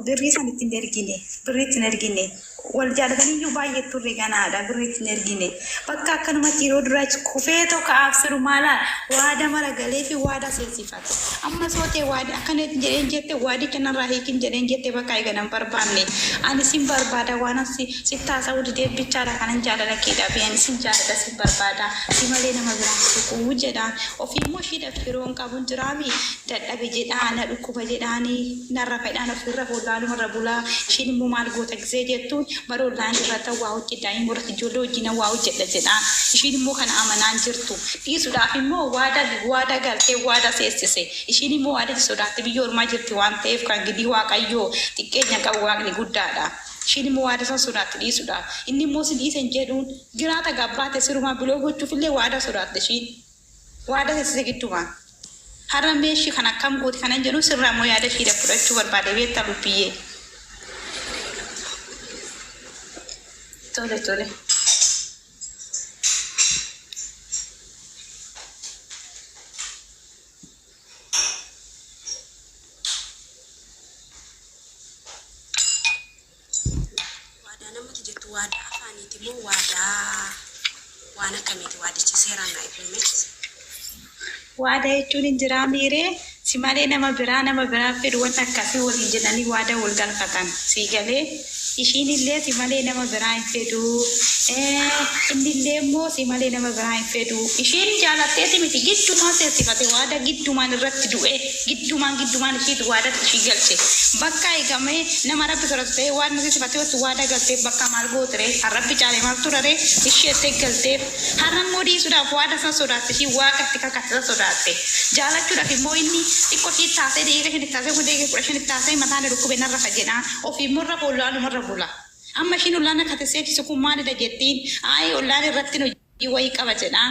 birrii sanitti hin ergine birriitti hin ergine wal jaalatanii iyyuu baay'ee turre ganaadha birriitti hin ergine bakka akkanumatti yeroo duraa kufee tokko afsiru maalaan waada mara galee fi waada seensifate amma sootee waada akkanatti jedheen jette waadi kanarraa hiikin jedheen jette bakka eeganan barbaanne ani sin barbaada waan si taasa'uu didee bichaadha kanan jaalala keedha biyyan sin jaalala sin barbaada si malee nama biraan suquu jedhaan ofiimmoo shiidhaaf yeroon qabuun jiraabi dadhabe jedhaan na dhukkuba jedhaanii narra fedhaan ofirra fuuldaaluma irra bulaa ishiin immoo maal goota gisee jettuun baroo laan irratti waa hojjedhaa hin murati ijoollee wajjin waa hojjedha jedhaan ishiin immoo kana amanaan jirtu dhiisuudhaaf immoo waada galtee waada seessise ishiin immoo waada sodaatti biyya ormaa jirti waan ta'eef kan gidii waaqayyoo xiqqeenya qabu waaqni guddaadha. Ishiin immoo waada san sodaatti dhiisuudhaaf inni immoo si dhiisen jedhuun jiraata gabbaate sirumaa biloo gochuufillee waada sodaatte ishiin waada seessise giddumaan. Har'a meeshii kan akkam gooti kanan jedhu sirraa moo yaada ishiidha fudhachuu barbaade beektaa bubbiyyee. Tole tole. Waada namatti jettu waada afaaniiti moo waada waan akkamiiti waadichi seeraan naa ibsume. Waada jechuun hin jiraa miiree si malee nama biraa fedhu wanta akkasii waliin jedhanii waada wal galfatan sii galee ishiin illee si malee nama biraa hin fedhu inni illee immoo si malee nama biraa hin fedhu ishiin jaalatteeti miti giddumaan seensifate waada giddumaan irratti du'e giddumaan ishiitu waada ishii galche bakka eegamee nama rabbi sodaatu ta'e waan seensifate wattu waada galteef bakka maal gootere harrabbi caalee maal turare isheettee galteef harrammoo dhiisuudhaaf waada san sodaatte ishii waaqatti kakkattisa sodaatte jaalachuudhaaf immoo inni xiqqoo ishii taasee deega isheen taasee kun deega fudha isheen taasee mataan dhukkubee narra fayyadaan ofiimmoo irra foolaanumarra bula. Amma ishiin ollaan akkati seechisu kun maalidha jettiin ayi ollaan irratti nu wayii qaba jedhaa.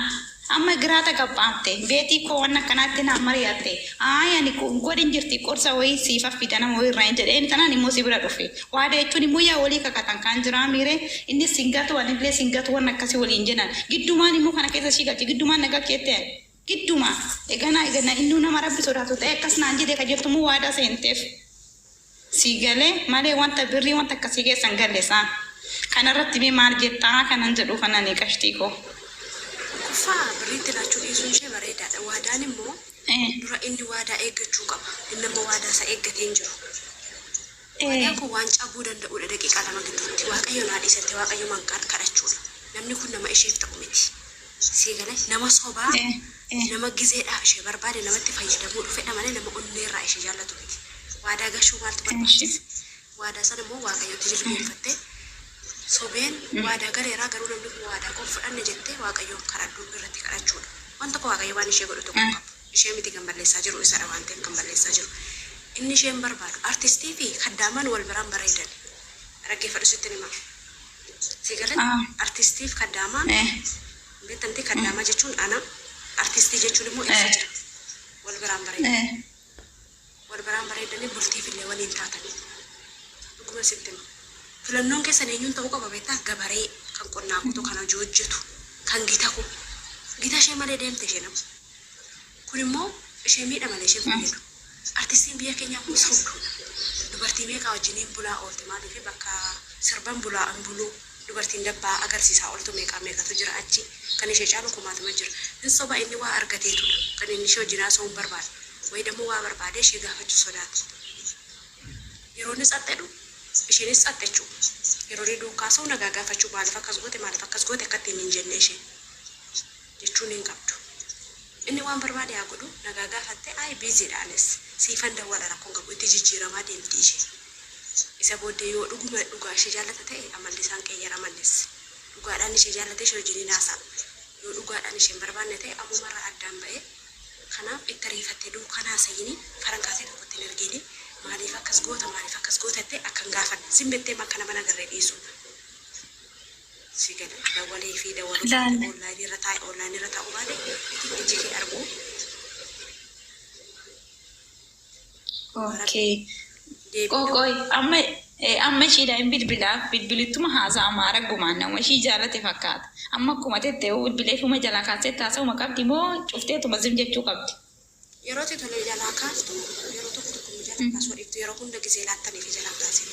Amma giraata qabbaamte beetii koo waan akkanaatti naan mari'atte ayi ani godhin jirti qorsa wayii siifa fida nama wayii irraa hin jedheen tanaan immoo si bira dhufe waada jechuun immoo yaa walii kakatan kan jiraa miire inni singatu wanillee singatu waan akkasii waliin jedhan giddumaan immoo kana keessa ishii galche giddumaan nagaa keettee gidduma eganaa innuu nama rabbi sodaatu ta'e akkas naan jedhee ka jirtummoo waada seenteef. Sigale malee wanta birrii wanta akkasii keessan galleessaa kanarratti mee maal jettaa kanan jedhu kanan qashtii koo. Kuffaa birriitti laachuun dhiisuun ishee bareedaadha. Waadaan immoo dura inni waadaa eeggachuu qaba. Inni immoo waadaa isa eeggatee hin jiru. Waadaan kun waan cabuu danda'udha daqiiqaa lama gidduutti. Waaqayyo naa dhiisatti waaqayyo mankaan kadhachuudha. Namni kun nama isheef ta'u miti. Sigale nama sobaa nama gizeedhaa ishee barbaade namatti fayyadamuu dhufedha malee nama onneerraa ishee jaallatu miti. Waada gashuu maaltu barbaachisa? Waada sana immoo waaqayyooti jilbeeffattee sobeen waada gareeraa garuu namni kun waadaa kun fudhanne jettee waaqayyoon kadhadhuu irratti kadhachuudha. Wanta tokko waaqayyo waan ishee godhu tokko qabu. Ishee miti kan balleessaa jiru isadha waan ta'eef kan balleessaa jiru. Inni isheen barbaadu artistii fi kaddaamaan wal biraan bareedan. Dhaggeeffadhu sitti nima. Sigaleen artistii fi kaddaamaan beektamtee kaddaamaa jechuun ana artistii jechuun immoo ibsa jira. Wal biraan bareedan. Wal biraan bareedanii bultiif illee waliin taatan. Dhuguma sitti hima. Filannoon keessan eenyuun ta'uu qaba beektaa gabaree kan qonnaa kutu kan hojii hojjetu kan gita kun gita ishee malee deemte ishee nama. Kun immoo ishee miidha malee ishee fayyadu. Artistiin biyya keenyaa kun sobduudha. Dubartii meeqaa wajjiniin bulaa oolte maaliif bakka sirban bulaa an buluu dubartiin dabbaa agarsiisaa ooltu meeqatu jira achi kan ishee caalu kumaatama jira. Hin soba inni waa argateetudha kan inni ishee wajjinaa so'uun barbaada. Wayi dammoo waa barbaadee ishee gaafachuu sodaatu. Yeroo inni xaxxedhu isheenis xaxxechuu yeroo inni duukaasa'u nagaa gaafachuu maaliif akkas goote akka ittiin hin jenne ishee jechuun hin qabdu. Inni waan barbaade haa godhu nagaa gaafattee ayi biiziidhaanis siifan dawwala rakkoon qabu itti jijjiiramaa deemti ishee. Isa booddee yoo dhuguma dhugaa ishee jaallata ta'e amalli isaan qeeyyaramannes dhugaadhaan ishee jaallate ishee wajjin haasa'a. Yoo dhugaadhaan isheen barbaanne ta'e ammumarraa addaan ba'ee kanaaf itti ariifattee duukanaa sayini farankaasee tokkotti hin argini maaliif akkas gootatte akkan gaafanne simmettee bakka nama nagarree dhiisu. Sigale dawalee fi dawaluu online irra taa'u baate iji kee argu. Okay. Qoqoy amma ishiidhaan bilbilittuma haasaa amaara gumaan nama ishii jaalate fakkaata. Amma akkuma tettee bilbileefuma jalaa kaasee taasifama qabdi moo cufteetuma zim jechuu qabdi. Yeroo tolee jalaa kaastu yeroo tokko jalan kaasuu dhiftu yeroo hunda gisee laattanii fi jalaan kaasee.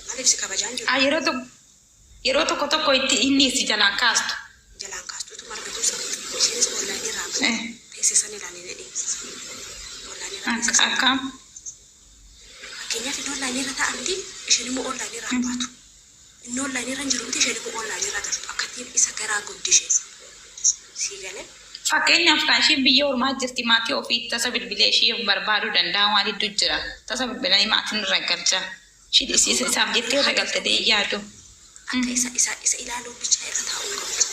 Maaliif si kabajaan jiru? Yeroo tokko itti inni si jalaan kaastu. Jalaan kaastuutu margatu sana. Isheenis onlaayinii irraa teessisan ilaalee jedhee. Onlaayinii irraa teessisan. Akkam? Fakkeenyaaf inni onlaayinii irra taa'an miti isheen immoo onlaayinii irraa baatu. Inni onlaayinii irra hin jiru miti isheen immoo onlaayinii irra galtu. Akkattiin isa garaa guddishee. Sii galee? Fakkeenyaaf kan isheen biyya ormaa jirti maatii ofii tasa bilbilee ishee barbaaduu danda'a waan hedduu jira. Tasa bilbilanii maatiin irra galcha. Isaaf jettee irra galte yaadu. Akka isa ilaaluu bichaa irra taa'uu qabdu.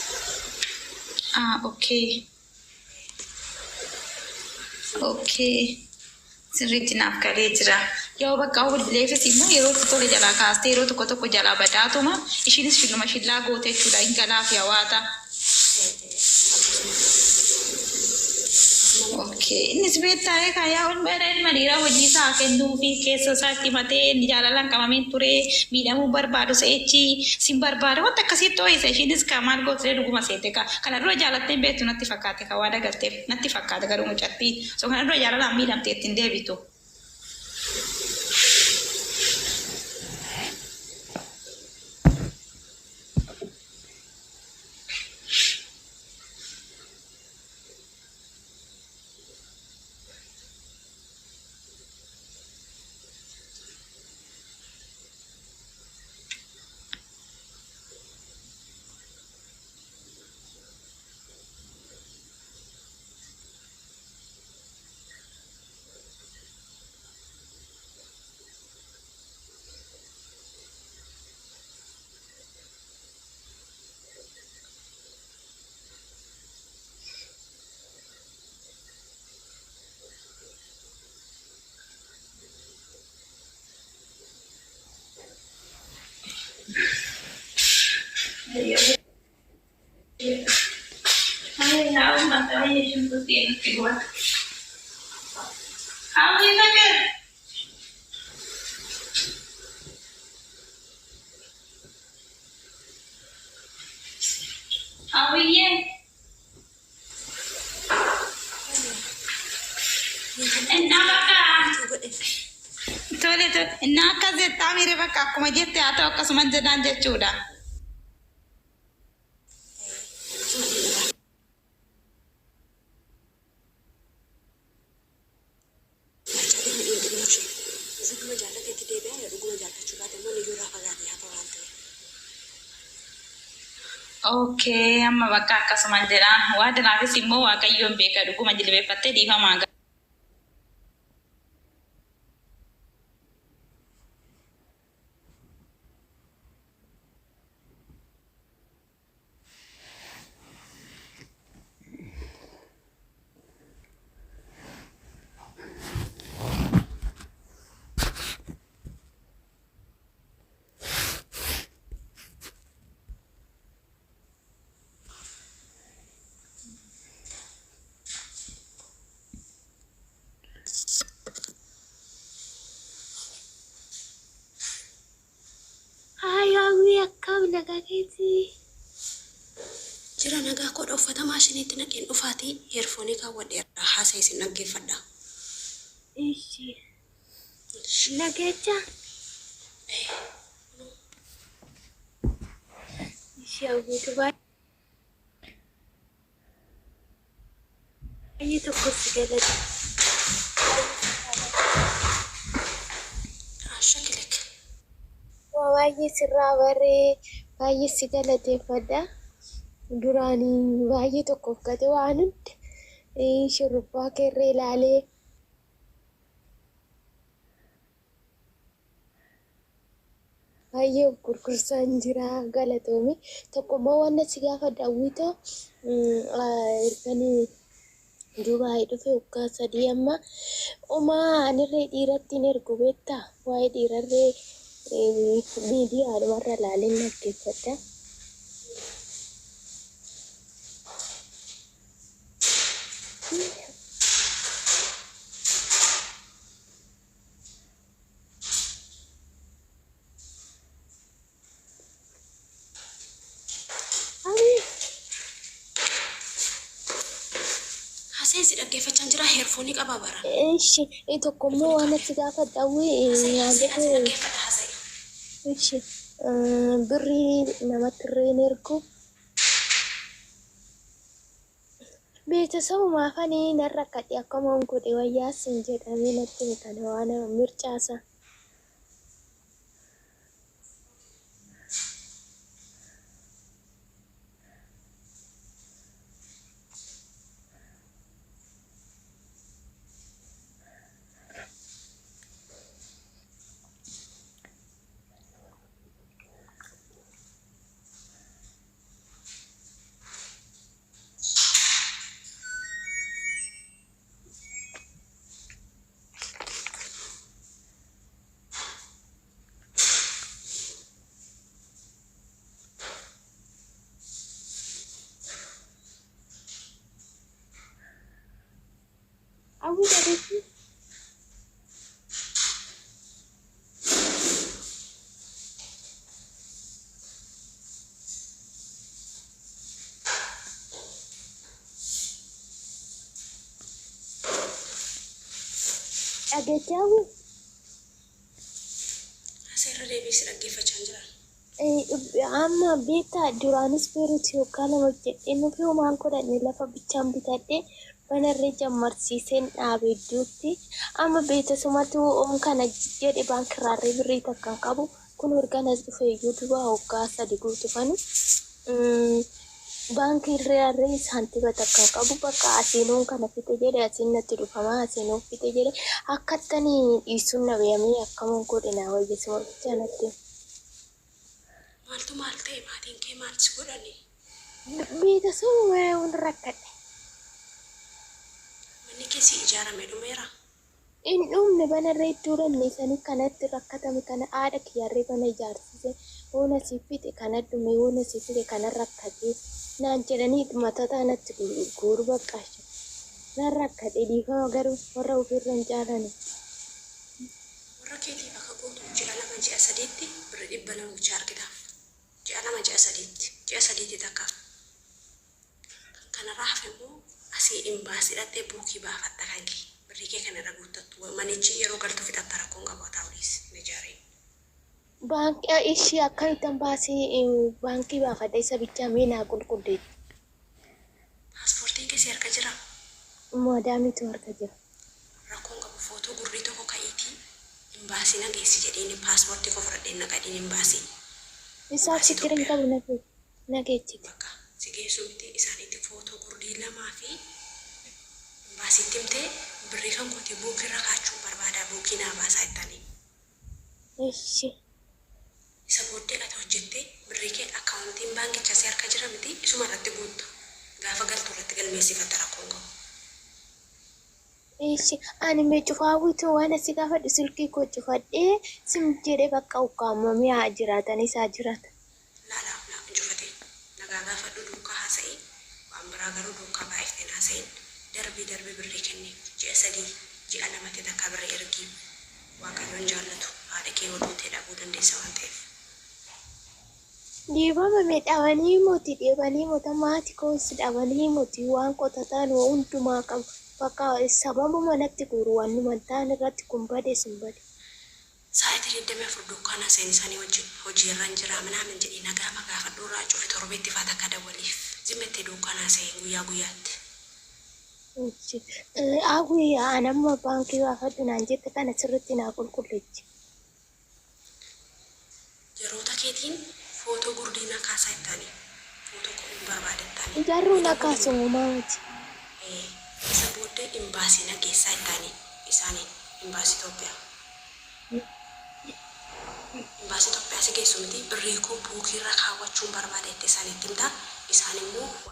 Okay. Sirriitti naaf galee jira. Yoo bakka bilbileefis immoo yeroo tole jalaa kaastee yeroo tokko jalaa badaatuma ishiinis filuma shillaa goote jechuudha. Hin galaa fi hawaata. Innis beektaa kaayaa ol bareen madiira hojii isaa kennuu fi keessa isaatti matee inni jaalalaan qabameen ture miidhamuu barbaadu se'echi sin barbaada wanta akkasitti ho'isa ishiinis maal gootee dhuguma seete kana dura jaalattee beektu natti fakkaate waa dagalteef natti fakkaate garuu mucattii so kana dura jaalalaan miidhamtee ittiin deebitu. Innaa akkas jettaa miire bakka akkuma jette haa ta'u akkasuma jedhaan jechuudha. Amma bakka akkasuma jedhaan waa danaafis immoo waaqayyoon beeka dhuguma jilbeeffattee dhiifamaa ga'a. Akkam nagaa keetii jira nagaa kodha uffata maashiniitti naqeen dhufaatii heerfoonii kaawwadheera haasa isin dhaggeeffadha. Nageecha hawwiitu baay'ee tokko si galata. Baay'ee sirraa baree baay'ee si galateeffadha. Duraanii baay'ee tokkoof gate waan hunda shurrubbaa keerree ilaalee baay'ee gurgursaan jira galatoomii tokkummaa waan si gaafa daawwita hirkanii Dubaay dhufe waggaa 3 amma anirree dhiiratti hin ergu beektaa waa'ee dhiirarree miidiyaa dhumarra ilaaleen dhaggeeffadha. Aseensi dhaggeeffachaa jira heerfoonii qaba bara. Ishi tokkommoo waan itti gaafa dhawwee Dhaggeeffadha haasa'e. ishi birrii namatti irreen ergu beeksisuma afanii narra kadhi akkuma godhe wayyaa sin jedhamee natti kana waan mircaasa. Awi dari ada jauh. Asirra deebisee dhaggeeffachaa jira. Amma beektaa duraanis beeruuti yookaan nama jedhee nufi homaan godhanne lafa bichaan bitadhee banarree jammarsiiseen dhaabe idduutti amma beeksisumatti kana jedhe baankirraarree birrii takkan qabu kun erganas dhufe iyyuu duba hoggaa sadi guutufanu baankirraarree saantiba takkan qabu bakka asiinuun kana fite jedhe asiin natti dhufama asiinuun fite jedhe akkattanii dhiisuun nabeeyamee akkamuun godhinaa wayyeesuma bichaa natti. Maaltu maal ta'e maatiin kee maal si godhani? Beeksisuma waan rakkadhe. Manni keessi ijaarame dhumeera. In dhumne banarree iddoo danneessanii kanatti rakkatame kana haadha kiyyarree bana ijaarsise woona siifite kana dhume woona siifite kana rakkatee naan jedhanii matataa natti guuru baqqaashe naan rakkate dhiifama garuu warra ofirra hin jaalane. Warra keetiif akka gootu ji'a 2 ji'a 3tti birri 200 bulchaa argita. Ji'a 2 ji'a 3tti ji'a 3tti takka. Kanarraa hafe immoo asii imbaasii dhattee buukii baafatta kan kee birrii kee kanarra guuttattu manichi yeroo galtu fixatta rakkoon qabaataa olis ni ijaaree. Baankii ishii akkamitti baasii baankii baafadha isa bichaa meenaa qulqulleetti. Paaspoortiin keessi harka jira. Maadaamitu harka jira. Rakkoon qabu footoo gurrii tokko ka'iitii imbaasii nageessi jedheen paaspoortii koo fudhadheen naqadheen imbaasii. Isaa sikirin qabu nageechiti. Bakka si geessu miti isaaniitti footoo gurrii 2 fi imbaasiitti himtee birrii kan kooti buukirra kaachuun barbaada buukii naa baasaa ittanii. Ishi. Isa booddee ati hojjettee birrii kee akkaawuntiin baankichaa si harka jira miti isuma irratti guutta. Gaafa galtu irratti galmeessifatta rakkoon qabu. Ishi ani mee cufaawwitu waan asii gaafadhu silkii koo cufadhee sim jedhee bakka ukkaamamee haa jiraatan isaa jiraata. Laalaa injufatee nagaa gaafadhu duukaa haasa'ee waan biraa garuu duukaa baay'ifteen haasa'een darbii birrii kennee ji'a 3 ji'a 2 takka birrii ergii waaqayyoon jaallatu haadha kee oduutee dhabuu dandeessa waan ta'eef. Dhiibama dhabanii mootii dhiibanii moota maatii koos dhabanii mootii waan qotataan hundumaa qabu bakka sababa manatti guuru waan numantaan irratti kun bade sun bade. Sa'aatii 24 dukkaana isaanii wajjin hojii irra hin jira minaamin jedhee nagaa gaafadhu irraa cufe torbeetti faata akka dawwaliif zimmettee dukkaana isaanii guyyaa guyyaatti. Awwi anamma baankii gaafadhu naan jette kana sirriitti naa qulqulleechi. Yeroota keetiin footoo gurdii na kaasaa ittaanii footoo kophee barbaadattaanii. Jarruu na kaasumu maati. Isa booddee imbaasii nageessaa ittaanii isaanii imbaasii Itoophiyaa. Imbaasii Itoophiyaa si geessu miti birrii koo buukirra kaawwachuun barbaada itti isaaniitti himtaa isaan immoo